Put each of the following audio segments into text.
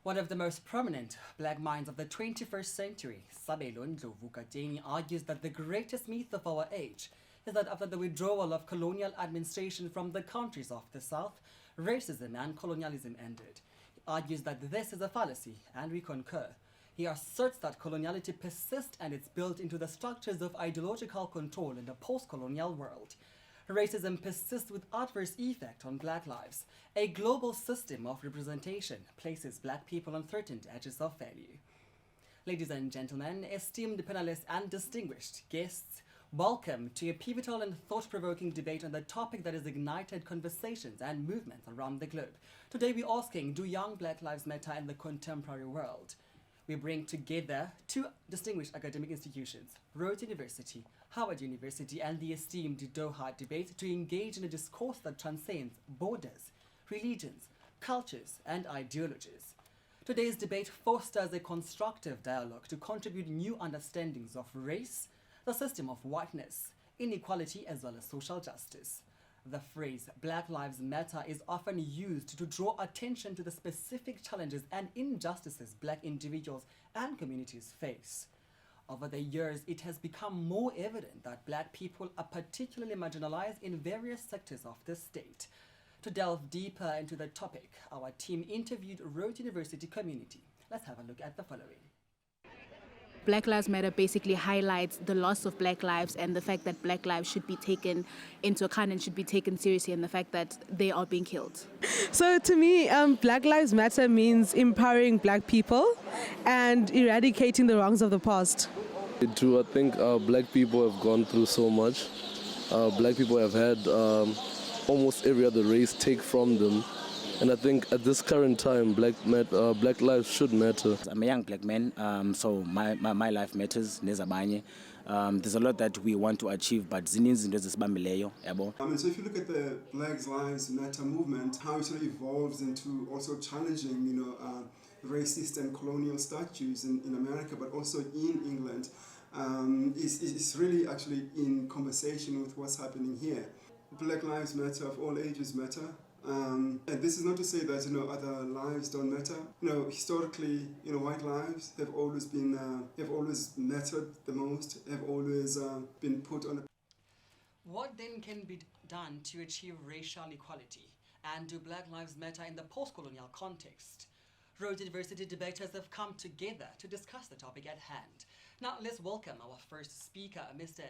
One of the most prominent black minds of the 21st century, Sabelo Ndlovu Kateni, argues that the greatest myth of our age is that after the withdrawal of colonial administration from the countries of the South, racism and colonialism ended. He argues that this is a fallacy, and we concur. He asserts that coloniality persists and it's built into the structures of ideological control in the post-colonial world. Racism persists with adverse effect on black lives. A global system of representation places black people on threatened edges of value. Ladies and gentlemen, esteemed panelists and distinguished guests, welcome to a pivotal and thought-provoking debate on the topic that has ignited conversations and movements around the globe. Today we're asking, do young black lives matter in the contemporary world? We bring together two distinguished academic institutions, Rhodes University, Howard University, and the esteemed Doha debate to engage in a discourse that transcends borders, religions, cultures, and ideologies. Today's debate fosters a constructive dialogue to contribute new understandings of race, the system of whiteness, inequality, as well as social justice. The phrase Black Lives Matter is often used to draw attention to the specific challenges and injustices black individuals and communities face. Over the years, it has become more evident that black people are particularly marginalized in various sectors of the state. To delve deeper into the topic, our team interviewed Rhodes University community. Let's have a look at the following. Black Lives Matter basically highlights the loss of black lives and the fact that black lives should be taken into account and should be taken seriously, and the fact that they are being killed. So to me, Black Lives Matter means empowering black people and eradicating the wrongs of the past. True, I think black people have gone through so much. Black people have had almost every other race take from them. And I think at this current time, black lives should matter. I'm a young black man, so my life matters. There's a lot that we want to achieve, but zininzi into ezisibambileyo, yabo. So if you look at the Black Lives Matter movement, how it sort of evolves into also challenging, racist and colonial statues in America, but also in England, is really actually in conversation with what's happening here. Black Lives Matter, of all ages matter. And this is not to say that other lives don't matter. Historically, white lives have always mattered the most. Have always been put on. What then can be done to achieve racial equality? And do Black Lives Matter in the post-colonial context? Rhodes University debaters have come together to discuss the topic at hand. Now let's welcome our first speaker, Mr.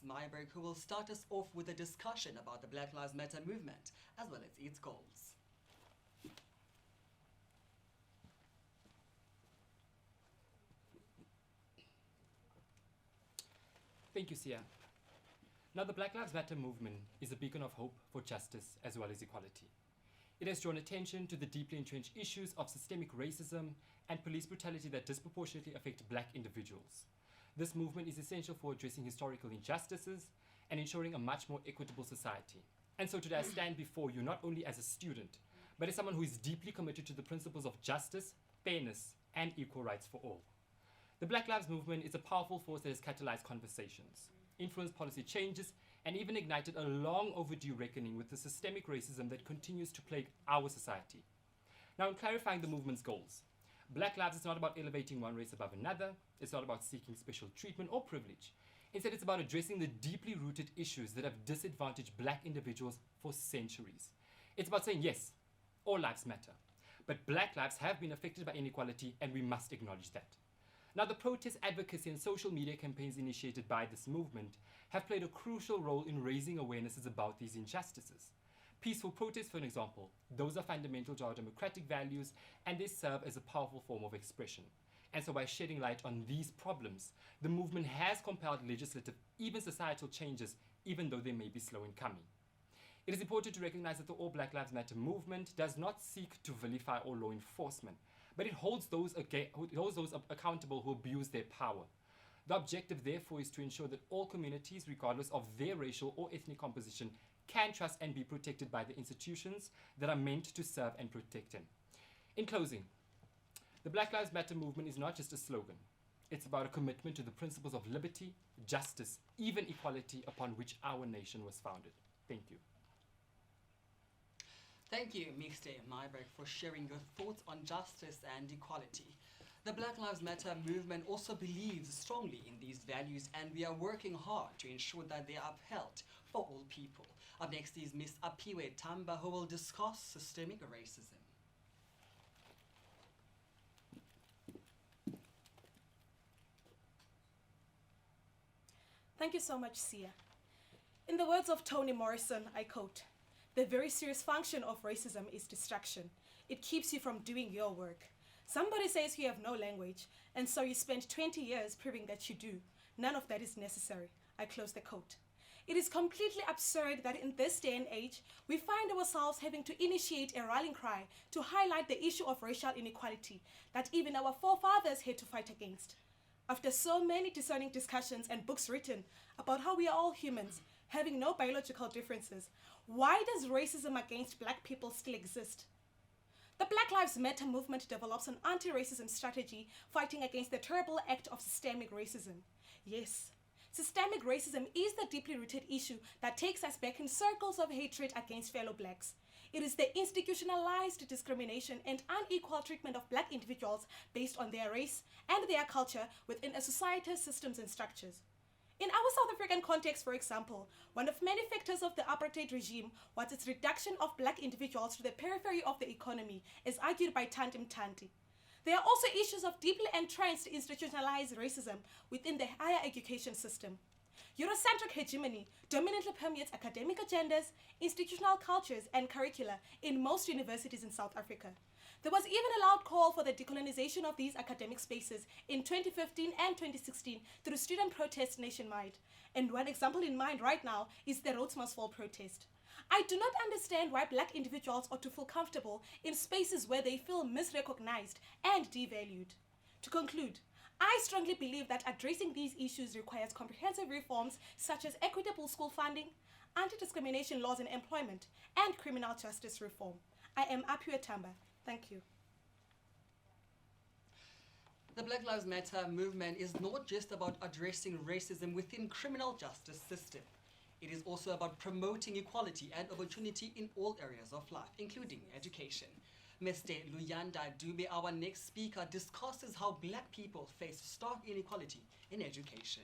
Myburgh, who will start us off with a discussion about the Black Lives Matter movement, as well as its goals. Thank you, Sia. Now, the Black Lives Matter movement is a beacon of hope for justice as well as equality. It has drawn attention to the deeply entrenched issues of systemic racism and police brutality that disproportionately affect black individuals. This movement is essential for addressing historical injustices and ensuring a much more equitable society. And so today I stand before you not only as a student, but as someone who is deeply committed to the principles of justice, fairness, and equal rights for all. The Black Lives Movement is a powerful force that has catalyzed conversations, influenced policy changes, and even ignited a long overdue reckoning with the systemic racism that continues to plague our society. Now, in clarifying the movement's goals, Black Lives is not about elevating one race above another. It's not about seeking special treatment or privilege. Instead, it's about addressing the deeply rooted issues that have disadvantaged black individuals for centuries. It's about saying, yes, all lives matter, but black lives have been affected by inequality, and we must acknowledge that. Now, the protest, advocacy, and social media campaigns initiated by this movement have played a crucial role in raising awarenesses about these injustices. Peaceful protests, for example, those are fundamental to our democratic values, and they serve as a powerful form of expression. And so by shedding light on these problems, the movement has compelled legislative, even societal changes, even though they may be slow in coming. It is important to recognize that the All Black Lives Matter movement does not seek to vilify or law enforcement, but it holds those accountable who abuse their power. The objective, therefore, is to ensure that all communities, regardless of their racial or ethnic composition, can trust and be protected by the institutions that are meant to serve and protect them. In closing, the Black Lives Matter movement is not just a slogan. It's about a commitment to the principles of liberty, justice, even equality upon which our nation was founded. Thank you. Thank you, Mr. Myburgh, for sharing your thoughts on justice and equality. The Black Lives Matter movement also believes strongly in these values, and we are working hard to ensure that they are upheld for all people. Up next is Ms. Aphiwe Thamba, who will discuss systemic racism. Thank you so much, Sia. In the words of Toni Morrison, I quote, "The very serious function of racism is distraction. It keeps you from doing your work. Somebody says you have no language, and so you spend 20 years proving that you do. None of that is necessary." I close the quote. It is completely absurd that in this day and age, we find ourselves having to initiate a rallying cry to highlight the issue of racial inequality that even our forefathers had to fight against. After so many discerning discussions and books written about how we are all humans, having no biological differences, why does racism against Black people still exist? The Black Lives Matter movement develops an anti-racism strategy fighting against the terrible act of systemic racism. Yes, systemic racism is the deeply rooted issue that takes us back in circles of hatred against fellow Blacks. It is the institutionalized discrimination and unequal treatment of Black individuals based on their race and their culture within a society's systems and structures. In our South African context, for example, one of many factors of the apartheid regime was its reduction of Black individuals to the periphery of the economy, as argued by Thandi Mthanti. There are also issues of deeply entrenched institutionalized racism within the higher education system. Eurocentric hegemony dominantly permeates academic agendas, institutional cultures, and curricula in most universities in South Africa. There was even a loud call for the decolonization of these academic spaces in 2015 and 2016 through student protests nationwide. And one example in mind right now is the Rhodes Must Fall protest. I do not understand why Black individuals ought to feel comfortable in spaces where they feel misrecognized and devalued. To conclude, I strongly believe that addressing these issues requires comprehensive reforms such as equitable school funding, anti-discrimination laws in employment, and criminal justice reform. I am Aphiwe Thamba. Thank you. The Black Lives Matter movement is not just about addressing racism within criminal justice system. It is also about promoting equality and opportunity in all areas of life, including education. Mr. Luyanda Dube, our next speaker, discusses how Black people face stark inequality in education.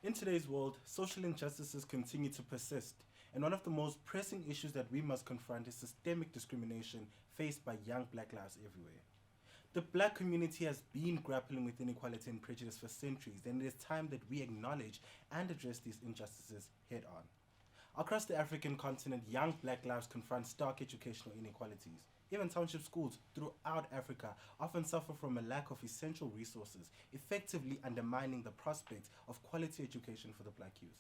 In today's world, social injustices continue to persist, and one of the most pressing issues that we must confront is systemic discrimination faced by young Black lives everywhere. The Black community has been grappling with inequality and prejudice for centuries, and it is time that we acknowledge and address these injustices head on. Across the African continent, young Black lives confront stark educational inequalities. Even township schools throughout Africa often suffer from a lack of essential resources, effectively undermining the prospect of quality education for the Black youth.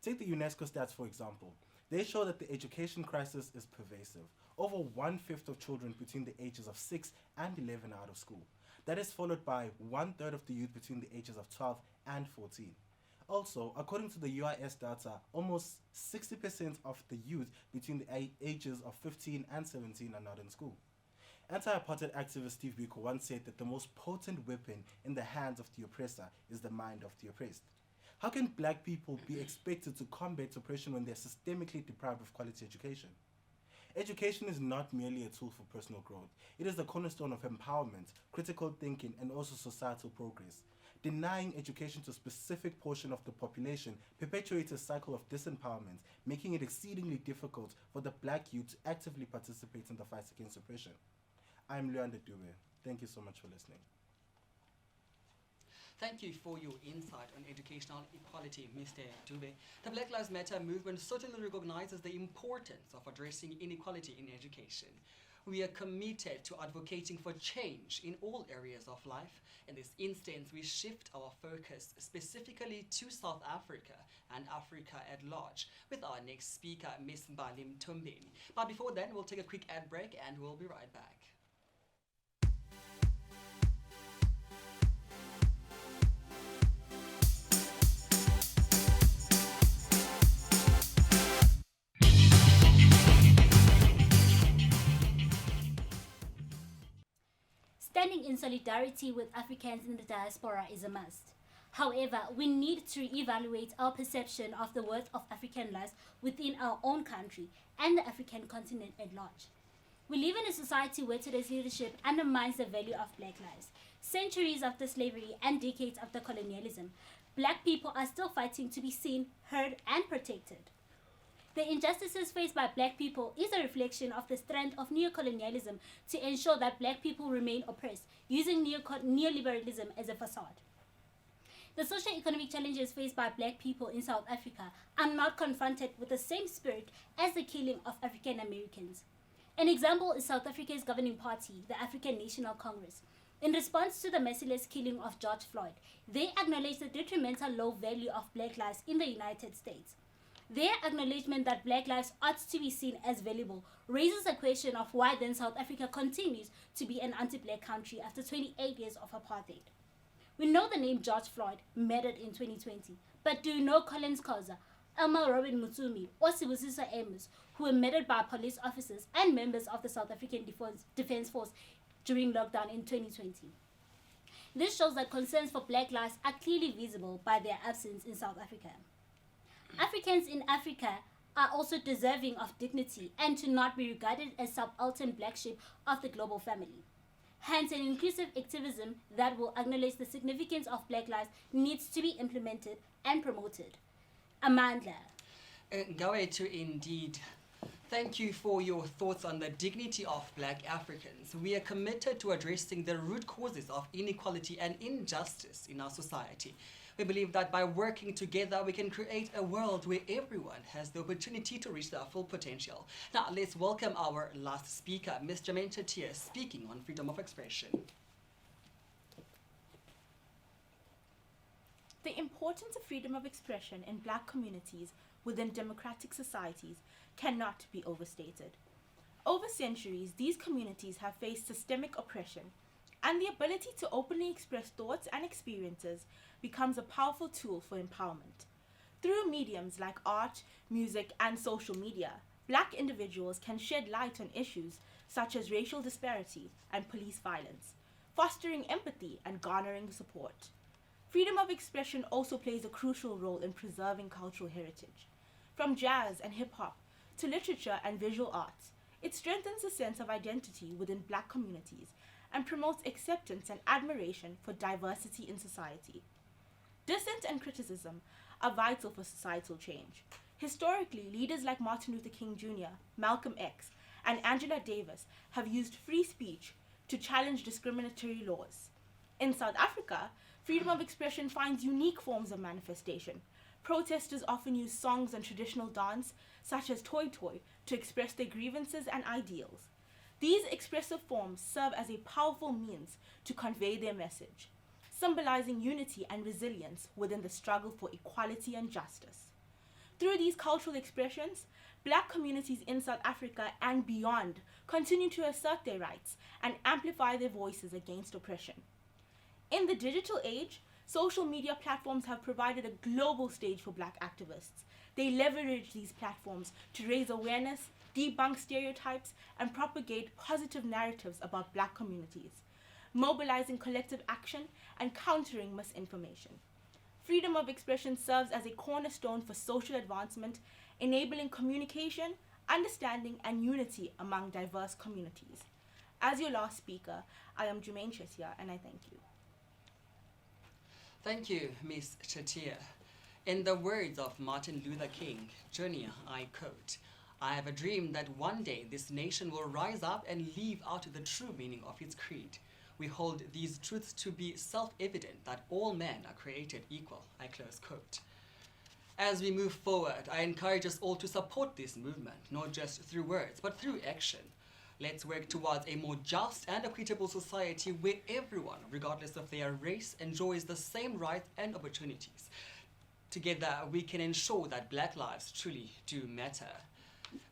Take the UNESCO stats, for example. They show that the education crisis is pervasive. Over 1/5 of children between the ages of 6 and 11 are out of school. That is followed by 1/3 of the youth between the ages of 12 and 14. Also, according to the UIS data, almost 60% of the youth between the ages of 15 and 17 are not in school. Anti-apartheid activist Steve Biko once said that the most potent weapon in the hands of the oppressor is the mind of the oppressed. How can Black people be expected to combat oppression when they're systemically deprived of quality education? Education is not merely a tool for personal growth. It is the cornerstone of empowerment, critical thinking, and also societal progress. Denying education to a specific portion of the population perpetuates a cycle of disempowerment, making it exceedingly difficult for the Black youth to actively participate in the fight against oppression. I'm Luyanda Dube. Thank you so much for listening. Thank you for your insight on educational equality, Mr. Dube. The Black Lives Matter movement certainly recognizes the importance of addressing inequality in education. We are committed to advocating for change in all areas of life. In this instance, we shift our focus specifically to South Africa and Africa at large with our next speaker, Ms. Mbali Mthombeni. But before then, we'll take a quick ad break and we'll be right back. Standing in solidarity with Africans in the diaspora is a must. However, we need to evaluate our perception of the worth of African lives within our own country and the African continent at large. We live in a society where today's leadership undermines the value of Black lives. Centuries after slavery and decades after colonialism, Black people are still fighting to be seen, heard, and protected. The injustices faced by Black people is a reflection of the strength of neocolonialism to ensure that Black people remain oppressed, using neoliberalism as a facade. The socio-economic challenges faced by Black people in South Africa are not confronted with the same spirit as the killing of African Americans. An example is South Africa's governing party, the African National Congress. In response to the merciless killing of George Floyd, they acknowledged the detrimental low value of Black lives in the United States. Their acknowledgement that Black lives ought to be seen as valuable raises the question of why then South Africa continues to be an anti-Black country after 28 years of apartheid. We know the name George Floyd mattered in 2020, but do you know Collins Khoza, Elma Robin Mutsumi, or Sibusiso Amos, who were murdered by police officers and members of the South African Defence Force during lockdown in 2020? This shows that concerns for Black lives are clearly visible by their absence in South Africa. Africans in Africa are also deserving of dignity and to not be regarded as subaltern black sheep of the global family. Hence, an inclusive activism that will acknowledge the significance of Black lives needs to be implemented and promoted. Amandla. Ngawethu, indeed. Thank you for your thoughts on the dignity of Black Africans. We are committed to addressing the root causes of inequality and injustice in our society. We believe that by working together, we can create a world where everyone has the opportunity to reach their full potential. Now, let's welcome our last speaker, Ms. Jemaine Chettiar, speaking on freedom of expression. The importance of freedom of expression in Black communities within democratic societies cannot be overstated. Over centuries, these communities have faced systemic oppression, and the ability to openly express thoughts and experiences becomes a powerful tool for empowerment. Through mediums like art, music, and social media, Black individuals can shed light on issues such as racial disparity and police violence, fostering empathy and garnering support. Freedom of expression also plays a crucial role in preserving cultural heritage. From jazz and hip-hop to literature and visual arts, it strengthens a sense of identity within Black communities and promotes acceptance and admiration for diversity in society. Dissent and criticism are vital for societal change. Historically, leaders like Martin Luther King Jr., Malcolm X, and Angela Davis have used free speech to challenge discriminatory laws. In South Africa, freedom of expression finds unique forms of manifestation. Protesters often use songs and traditional dance, such as Toy Toy, to express their grievances and ideals. These expressive forms serve as a powerful means to convey their message, symbolizing unity and resilience within the struggle for equality and justice. Through these cultural expressions, Black communities in South Africa and beyond continue to assert their rights and amplify their voices against oppression. In the digital age, social media platforms have provided a global stage for Black activists. They leverage these platforms to raise awareness, debunk stereotypes, and propagate positive narratives about Black communities, mobilizing collective action and countering misinformation. Freedom of expression serves as a cornerstone for social advancement, enabling communication, understanding, and unity among diverse communities. As your last speaker, I am Jemaine Chettiar, and I thank you. Thank you, Ms. Chettiar. In the words of Martin Luther King Jr., I quote, "I have a dream that one day this nation will rise up and live out the true meaning of its creed. We hold these truths to be self-evident that all men are created equal," I close quote. As we move forward, I encourage us all to support this movement, not just through words, but through action. Let's work towards a more just and equitable society where everyone, regardless of their race, enjoys the same rights and opportunities. Together, we can ensure that Black lives truly do matter.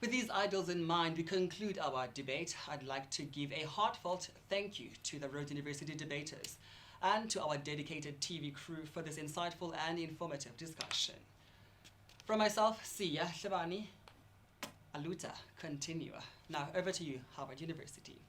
With these ideals in mind, we conclude our debate. I'd like to give a heartfelt thank you to the Rhodes University Debaters and to our dedicated TV crew for this insightful and informative discussion. From myself, Hlebani, Aluta, continue. Now over to you, Harvard University.